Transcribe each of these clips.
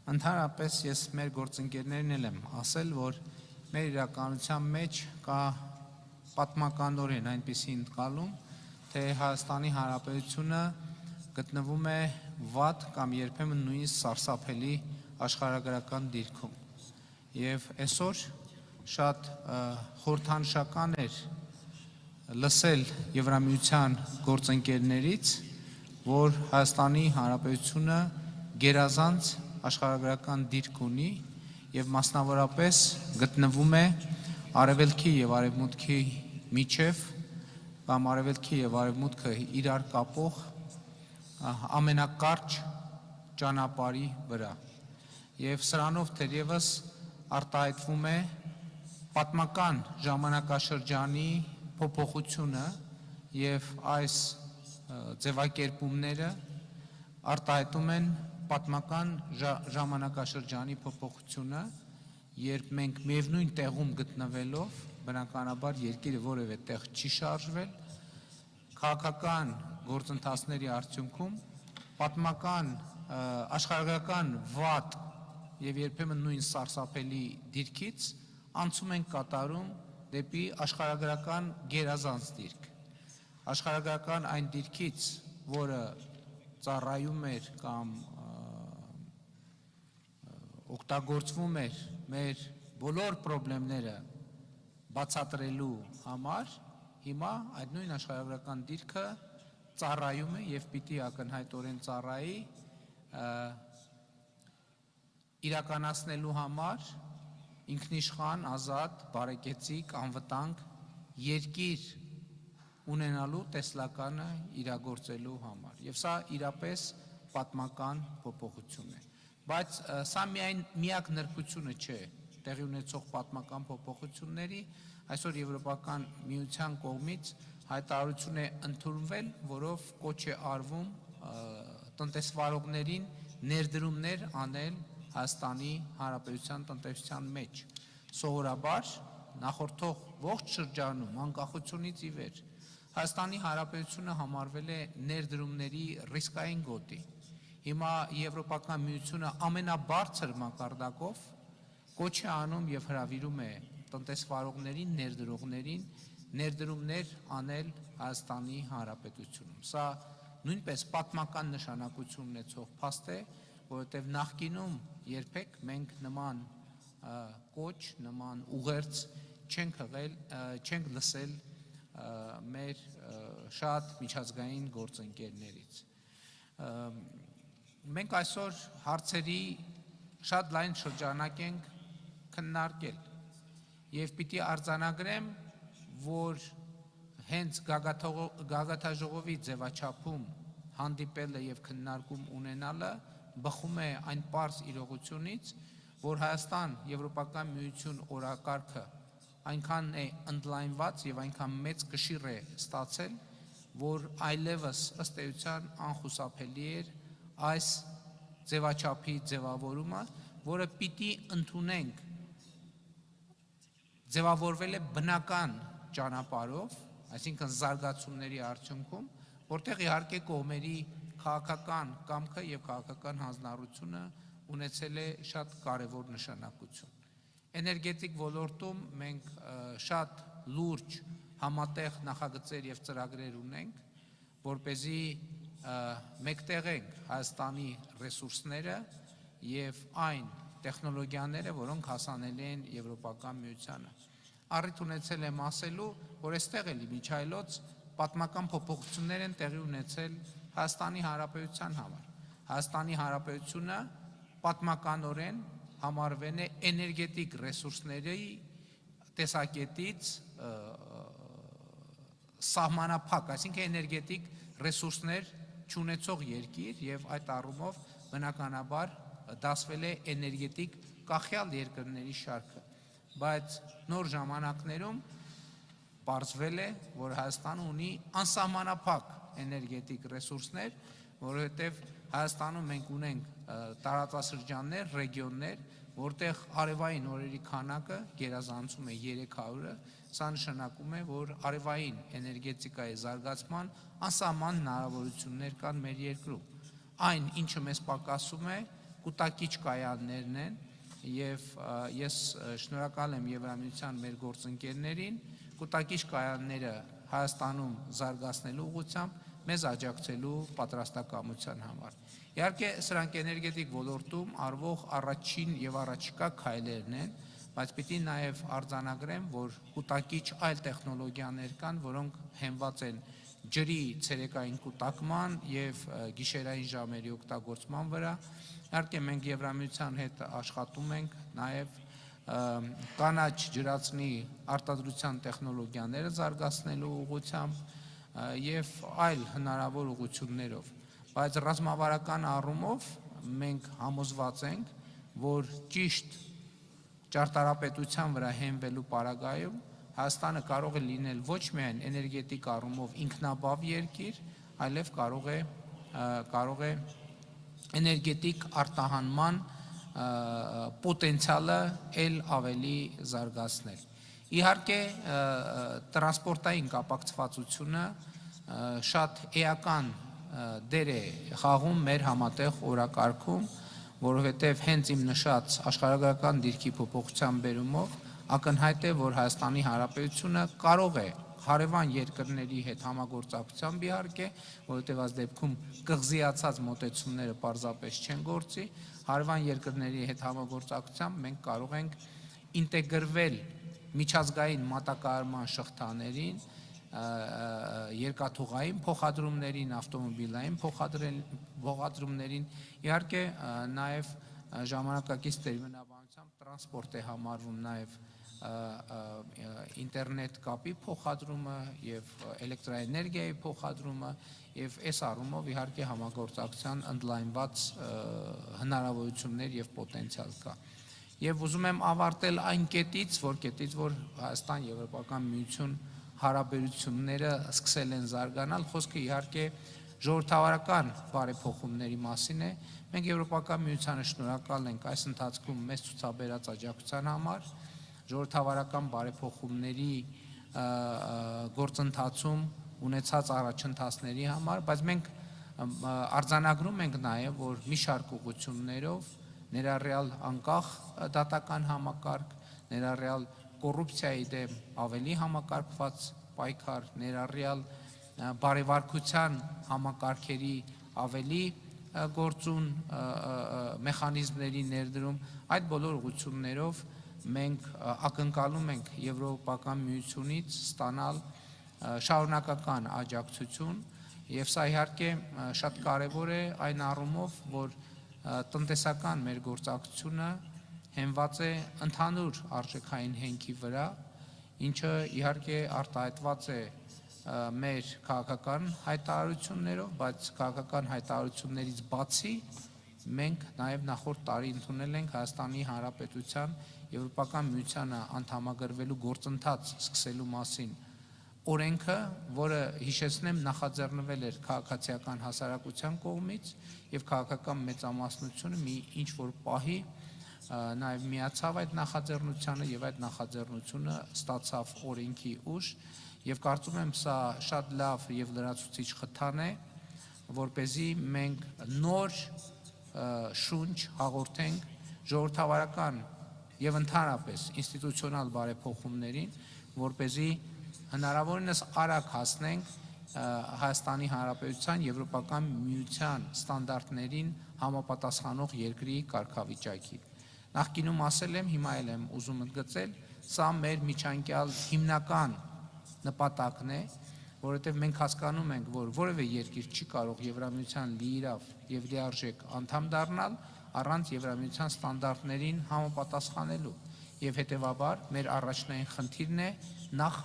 Ընդհանրապես ես մեր գործընկերներին էլ եմ ասել, որ մեր իրականության մեջ կա պատմականորեն այնպիսի ընկալում, թե Հայաստանի Հանրապետությունը գտնվում է վատ կամ երբեմն նույնիսկ սարսափելի աշխարհագրական դիրքում։ Եվ այսօր շատ խորհրդանշական էր լսել Եվրամիության գործընկերներից, որ Հայաստանի Հանրապետությունը գերազանց աշխարհագրական դիրք ունի եւ մասնավորապես գտնվում է արևելքի եւ արևմուտքի միջև կամ արևելքի եւ արևմուտքը իրար կապող ամենակարճ ճանապարհի վրա եւ սրանով թերևս արտահայտվում է պատմական ժամանակաշրջանի փոփոխությունը եւ այս ձևակերպումները արտահայտում են պատմական ժամանակաշրջանի փոփոխությունը, երբ մենք միևնույն տեղում գտնվելով, բնականաբար երկիրը որևէ տեղ չի շարժվել, քաղաքական գործընթացների արդյունքում պատմական աշխարհագրական վատ եւ երբեմն նույն սարսափելի դիրքից անցում են կատարում դեպի աշխարհագրական գերազանց դիրք։ Աշխարհագրական այն դիրքից, որը ծառայում էր կամ օգտագործվում էր մեր բոլոր խնդիրները բացատրելու համար, հիմա այդ նույն աշխարհագրական դիրքը ծառայում է եւ պիտի ակնհայտորեն ծառայի իրականացնելու համար ինքնիշխան, ազատ, բարեկեցիկ, անվտանգ երկիր ունենալու տեսլականը իրագործելու համար։ Եվ սա իրապես պատմական փոփոխություն է։ Բայց սա միակ նրբությունը չէ տեղի ունեցող պատմական փոփոխությունների, այսօր Եվրոպական միության կողմից հայտարարություն է ընդունվել, որով կոչ է արվում տնտեսվարողներին ներդրումներ անել Հայաստանի Հանրապետության տնտեսության մեջ։ Սովորաբար նախորդող ողջ շրջանում անկախությունից ի վեր Հայաստանի Հանրապետությունը համարվել է ներդրումների ռիսկային գոտի։ Հիմա Եվրոպական միությունը ամենաբարձր մակարդակով կոչ է անում եւ հրավիրում է տնտեսվարողներին, ներդրողներին ներդրումներ անել Հայաստանի Հանրապետությունում։ Սա նույնպես պատմական նշանակություն ունեցող փաստ է, որովհետեւ նախկինում երբեք մենք նման կոչ, նման ուղերձ չենք լսել մեր շատ միջազգային գործընկերներից։ Մենք այսօր հարցերի շատ լայն շրջանակ ենք քննարկել եւ պիտի արձանագրեմ, որ հենց գագաթաժողովի ձևաչափում հանդիպելը եւ քննարկում ունենալը բխում է այն պարզ իրողությունից, որ Հայաստան Եվրոպական միություն օրակարգը այնքան է ընդլայնված եւ այնքան մեծ կշիռ է ստացել, որ այլևս ըստ էության անխուսափելի էր այս ձևաչափի ձևավորումը, որը պիտի ընդունենք ձևավորվել է բնական ճանապարհով, այսինքն զարգացումների արդյունքում, որտեղ իհարկե կողմերի քաղաքական կամքը եւ քաղաքական հանձնառությունը ունեցել է շատ կարևոր նշանակություն։ Էներգետիկ ոլորտում մենք շատ լուրջ համատեղ նախագծեր եւ ծրագրեր ունենք, որպեսզի մեկտեղենք Հայաստանի ռեսուրսները եւ այն տեխնոլոգիաները, որոնք հասանելի են Եվրոպական միությանը։ Առիթ ունեցել եմ ասելու, որ այստեղ էլի միջայլոց պատմական փոփոխություններ են տեղի ունեցել Հայաստանի Հանրապետության համար։ Հայաստանի Հանրապետությունը պատմականորեն համարվել է էներգետիկ ռեսուրսների տեսակետից սահմանափակ, այսինքն էներգետիկ ռեսուրսներ չունեցող երկիր եւ այդ առումով բնականաբար դասվել է էներգետիկ կախյալ երկրների շարքը, բայց նոր ժամանակներում պարզվել է, որ Հայաստանը ունի անսահմանափակ էներգետիկ ռեսուրսներ, որովհետեւ Հայաստանում մենք ունենք տարածաշրջաններ, ռեգիոններ, որտեղ արևային օրերի քանակը գերազանցում է 300-ը, սա նշանակում է, որ արևային էներգետիկայի զարգացման անսահման հնարավորություններ կան մեր երկրում։ Այն, ինչը մեզ պակասում է, կուտակիչ կայաններն են եւ ես շնորհակալ եմ Եվրամիության մեր գործընկերներին կուտակիչ կայանները Հայաստանում զարգացնելու ուղղությամբ մեզ աջակցելու պատրաստակամության համար։ Իհարկե սրանք էներգետիկ ոլորտում արվող առաջին եւ առաջիկա քայլերն են, բայց պիտի նաև արձանագրեմ, որ կուտակիչ այլ տեխնոլոգիաներ կան, որոնք հենված են ջրի ցերեկային կուտակման եւ գիշերային ժամերի օգտագործման վրա։ Իհարկե մենք Եվրամիության հետ աշխատում ենք նաև կանաչ ջրածնի արտադրության տեխնոլոգիաները զարգացնելու ուղղությամբ եւ այլ հնարավոր ուղղություններով, բայց ռազմավարական առումով մենք համոզված ենք, որ ճիշտ ճարտարապետության վրա հենվելու պարագայում Հայաստանը կարող է լինել ոչ միայն էներգետիկ առումով ինքնաբավ երկիր, այլև կարող է էներգետիկ արտահանման պոտենցիալը ել ավելի զարգացնել։ Իհարկե տրանսպորտային կապակցվածությունը շատ էական դեր է խաղում մեր համատեղ օրակարգում, որովհետև հենց իմ նշած աշխարհագրական դիրքի փոփոխության բերումով ակնհայտ է, որ Հայաստանի Հանրապետությունը կարող է հարևան երկրների հետ համագործակցությամբ իհարկե, որովհետև այս դեպքում կղզիացած մոտեցումները պարզապես չեն գործի, հարևան երկրների հետ համագործակցությամբ մենք կարող ենք ինտեգրվել միջազգային մատակարարման շղթաներին, երկաթուղային փոխադրումներին, ավտոմոբիլային փոխադրումներին, իհարկե նաև ժամանակակից տերմինաբանությամբ տրանսպորտ է համարվում նաև ինտերնետ կապի փոխադրումը եւ էլեկտրաէներգիայի փոխադրումը եւ այս առումով իհարկե համագործակցության ընդլայնված հնարավորություններ եւ պոտենցիալ կա։ Եվ ուզում եմ ավարտել այն կետից, որ Հայաստան-Եվրոպական միություն հարաբերությունները սկսել են զարգանալ, խոսքը իհարկե ժողովրդավարական բարեփոխումների մասին է։ Մենք Եվրոպական միությանը շնորհակալ ենք այս ընթացքում մեզ ցուցաբերած աջակցության համար, ժողովրդավարական բարեփոխումների գործընթացում ունեցած առաջընթացների համար, բայց մենք արձանագրում ենք նաև, որ մի շարք ուղղություններով ներառյալ անկախ դատական համակարգ, ներառյալ կոռուպցիայի դեմ ավելի համակարգված պայքար, ներառյալ բարեվարկության համակարգերի ավելի գործուն մեխանիզմների ներդրում, այդ բոլոր ուղղություններով մենք ակնկալում ենք Եվրոպական միությունից ստանալ շարունակական աջակցություն եւ սա իհարկե շատ կարեւոր է այն առումով, որ տնտեսական մեր գործակցությունը հենված է ընդհանուր արժեքային հենքի վրա, ինչը իհարկե արտահայտված է մեր քաղաքական հայտարարություններով, բայց քաղաքական հայտարարություններից բացի մենք նաև նախորդ տարի ընդունել ենք Հայաստանի Հանրապետության Եվրոպական միությանը անդամագրվելու գործընթաց սկսելու մասին օրենքը, որը հիշեցնեմ նախաձեռնվել էր քաղաքացիական հասարակության կողմից եւ քաղաքական մեծամասնությունը մի ինչ որ պահի նաև միացավ այդ նախաձեռնությանը եւ այդ նախաձեռնությունը ստացավ օրենքի ուժ եւ կարծում եմ սա շատ լավ եւ լրացուցիչ խթան է, որպեսզի մենք նոր շունչ հաղորդենք ժողովրդավարական եւ ընդհանրապես ինստիտուցիոնալ բարեփոխումներին, որպեսզի հնարավորինս արագ հասնենք Հայաստանի Հանրապետության Եվրոպական միության ստանդարտներին համապատասխանող երկրի կարգավիճակի։ Նախկինում ասել եմ, հիմա էլ եմ ուզում ընդգծել, սա մեր միջանկյալ հիմնական նպատակն է, որովհետև մենք հասկանում ենք, որ որևէ երկիր չի կարող Եվրամիության լիիրավ եւ լիարժեք անդամ դառնալ առանց Եվրամիության ստանդարտներին համապատասխանելու եւ հետեւաբար մեր առաջնային խնդիրն է նախ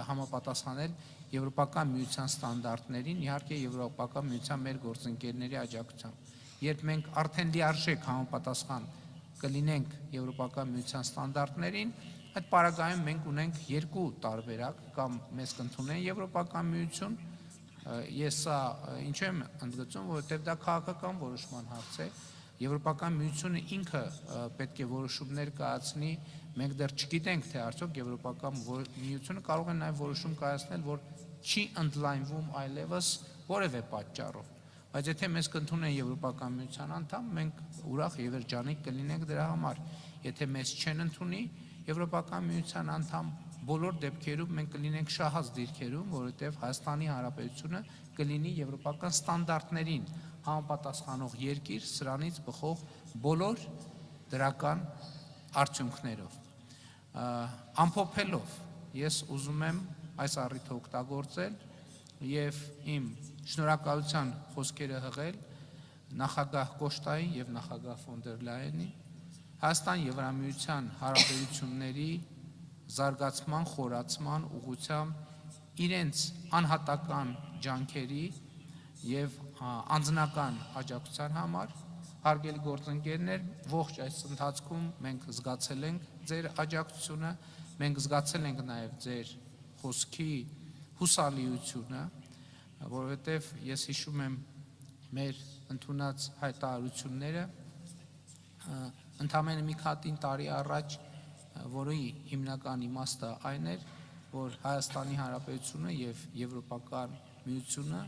համապատասխանել Եվրոպական միության ստանդարտներին, իհարկե Եվրոպական միության մեր գործընկերների աջակցությամբ։ Երբ մենք արդեն լիարժեք համապատասխան կլինենք Եվրոպական միության ստանդարտներին, այդ պարագայում մենք ունենք երկու տարբերակ, կամ մեզ կընդունեն Եվրոպական միություն, ես սա ինչու եմ ընդգծում, որովհետև դա քաղաքական որոշման հարց է, Եվրոպական միությունը ինքը պետք է որոշումներ կայացնի, մենք դեռ չգիտենք, թե արդյոք Եվրոպական միությունը կարող է նաև որոշում կայացնել, որ չի ընդլայնվում այլևս որևէ պատճառով, բայց եթե մեզ կընդունեն Եվրոպական միության անդամ, մենք ուրախ եւ երջանիկ կլինենք դրա համար։ Եթե մեզ չեն ընդունի Եվրոպական միության անդամ, բոլոր դեպքերում մենք կլինենք շահած դիրքերում, որովհետեւ Հայաստանի Հանրապետությունը կլինի եվրոպական ստանդարտներին համապատասխանող երկիր, սրանից բխող բոլոր դրական արդյունքներով։ Ամփոփելով, ես ուզում եմ այս առիթը օգտագործել եւ իմ շնորհակալության խոսքերը հղել նախագահ Կոշտային եւ նախագահ ֆոն դեր Լայենի Հայաստան-Եվրամիության հարաբերությունների զարգացման, խորացման ուղղությամբ իրենց անհատական ջանքերի եւ անձնական աջակցության համար։ Հարգելի գործընկերներ, ողջ այս ընթացքում մենք զգացել ենք ձեր աջակցությունը, մենք զգացել ենք նաեւ ձեր խոսքի հուսալիությունը, որովհետեւ ես հիշում եմ մեր ընդունած հայտարարությունները ընդամենը մի քանի տարի առաջ, որի հիմնական իմաստը այն էր, որ Հայաստանի Հանրապետությունը եւ Եվրոպական միությունը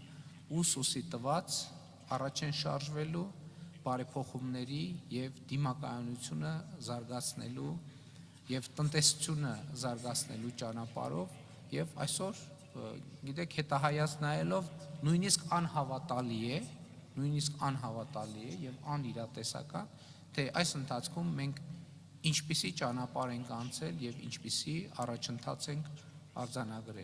ուսի տված առաջ են շարժվելու բարեփոխումների եւ դիմակայունությունը զարգացնելու եւ տնտեսությունը զարգացնելու ճանապարհով եւ այսօր գիտեք հետահայաց նայելով նույնիսկ անհավատալի է եւ անիրատեսական, թե այս ընթացքում մենք ինչպիսի ճանապարհ ենք անցել եւ ինչպիսի առաջընթաց ենք արձանագրել։